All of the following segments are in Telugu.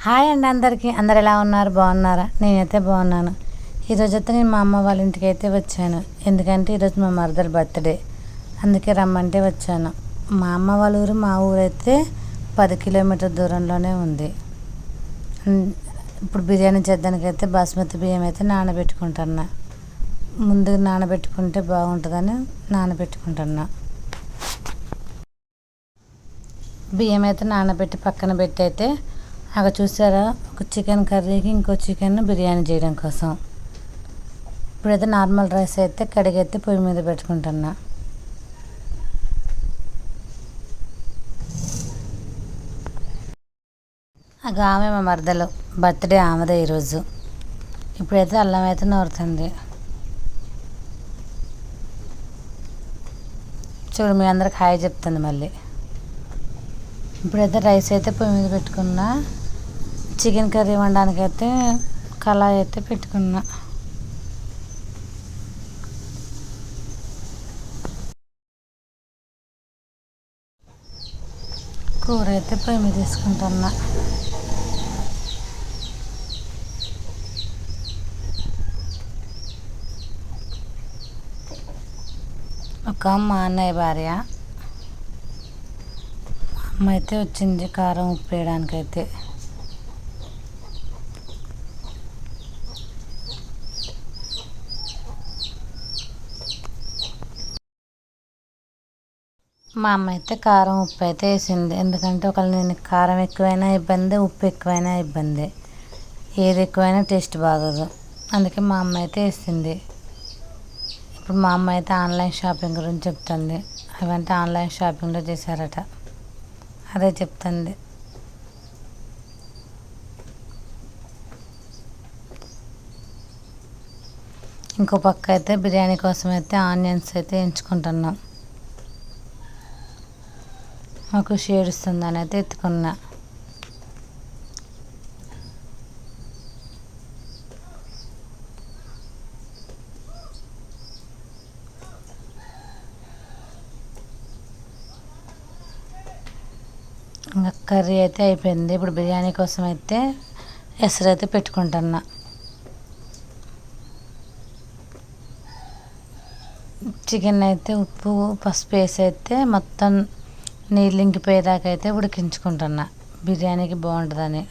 హాయ్ అండి అందరికీ. అందరు ఎలా ఉన్నారు? బాగున్నారా? నేనైతే బాగున్నాను. ఈరోజైతే నేను మా అమ్మ వాళ్ళ ఇంటికి అయితే వచ్చాను. ఎందుకంటే ఈరోజు మా మరదల బర్త్డే, అందుకే రమ్మంటే వచ్చాను. మా అమ్మ వాళ్ళ ఊరు మా ఊరైతే 10 కిలోమీటర్ దూరంలోనే ఉంది. ఇప్పుడు బిర్యానీ చేద్దానికైతే బాస్మతి బియ్యం అయితే నానబెట్టుకుంటున్నా. ముందు నానబెట్టుకుంటే బాగుంటుందని నానబెట్టుకుంటున్నా. బియ్యం అయితే నానబెట్టి పక్కన పెట్టి అయితే అక్కడ చూసారా, ఒక చికెన్ కర్రీకి ఇంకో చికెన్ బిర్యానీ చేయడం కోసం. ఇప్పుడైతే నార్మల్ రైస్ అయితే కడిగైతే పొయ్యి మీద పెట్టుకుంటున్నా. ఆమె మా మరదలు బర్త్డే, ఆమెదే ఈరోజు. ఇప్పుడైతే అల్లం అయితే నూరుతుంది. చూడు, మీ అందరికి హాయ్ చెప్తుంది మళ్ళీ. ఇప్పుడైతే రైస్ అయితే పొయ్యి మీద పెట్టుకున్నా. చికెన్ కర్రీ వండడానికైతే కళాయి అయితే పెట్టుకున్నా. కూర అయితే పొయ్యి మీద తీసుకుంటున్నా. ఒక మా అన్నయ్య భార్య అమ్మ అయితే వచ్చింది కారం ఉప్పు వేయడానికైతే. మా అమ్మ అయితే కారం ఉప్పు అయితే వేసింది. ఎందుకంటే ఒకవేళ నేను కారం ఎక్కువైనా ఇబ్బంది, ఉప్పు ఎక్కువైనా ఇబ్బంది, ఏది ఎక్కువైనా టేస్ట్ బాగోదు. అందుకే మా అమ్మ అయితే వేసింది. ఇప్పుడు మా అమ్మ అయితే ఆన్లైన్ షాపింగ్ గురించి చెప్తుంది. అవంటే ఆన్లైన్ షాపింగ్లో చేశారట, అదే చెప్తుంది. ఇంకో పక్క అయితే బిర్యానీ కోసం అయితే ఆనియన్స్ అయితే ఎంచుకుంటున్నాం. మాకు షేడుస్తుందని అయితే ఎత్తుకున్నా. ఇంకా కర్రీ అయితే అయిపోయింది. ఇప్పుడు బిర్యానీ కోసం అయితే ఎసరు అయితే పెట్టుకుంటున్నా. చికెన్ అయితే ఉప్పు పసుపు వేసి అయితే మొత్తం నీళ్ళు ఇంకిపోయేదాకా అయితే ఉడికించుకుంటున్నా, బిర్యానీకి బాగుంటుందని.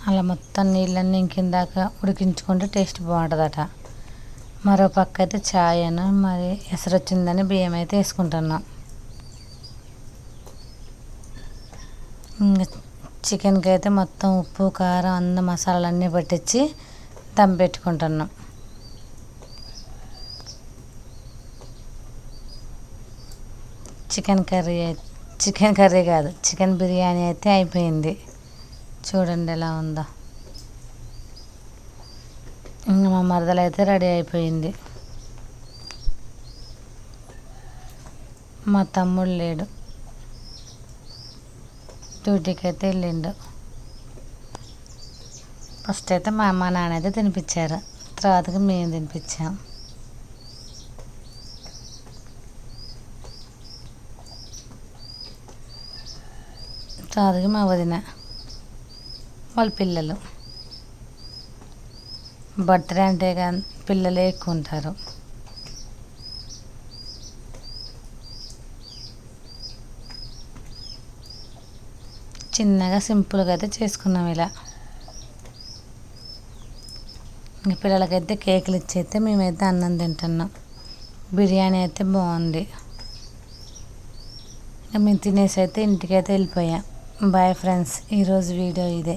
అలా మొత్తం నీళ్ళన్నీ ఇంకిందాక ఉడికించుకుంటే టేస్ట్ బాగుంటుందట. మరో పక్క అయితే చాయ్ అని మరి ఎసరు వచ్చిందని బియ్యం అయితే వేసుకుంటున్నాం. ఇంకా చికెన్కి అయితే మొత్తం ఉప్పు కారం అన్ని మసాలాలన్నీ పట్టించి దమ్ పెట్టుకుంటున్నాం. చికెన్ కర్రీ కాదు, చికెన్ బిర్యానీ అయితే అయిపోయింది. చూడండి ఎలా ఉందో. ఇంకా మా మరదలు అయితే రెడీ అయిపోయింది. మా తమ్ముడు లేడు, డ్యూటీకి అయితే వెళ్ళిండు. ఫస్ట్ అయితే మా అమ్మ నాన్న అయితే తినిపించారు, తర్వాతకి మేము తినిపించాం. తర్వాతకి మా వదిన వాళ్ళ పిల్లలు. బర్త్డే అంటే కానీ పిల్లలే ఎక్కువ ఉంటారు. చిన్నగా సింపుల్గా అయితే చేసుకున్నాం ఇలా. ఇంకా పిల్లలకైతే కేకులు ఇచ్చి అయితే మేమైతే అన్నం తింటున్నాం. బిర్యానీ అయితే బాగుంది. ఇంకా మేము తినేసి అయితే ఇంటికైతే వెళ్ళిపోయాం. బాయ్ ఫ్రెండ్స్, ఈరోజు వీడియో ఇదే.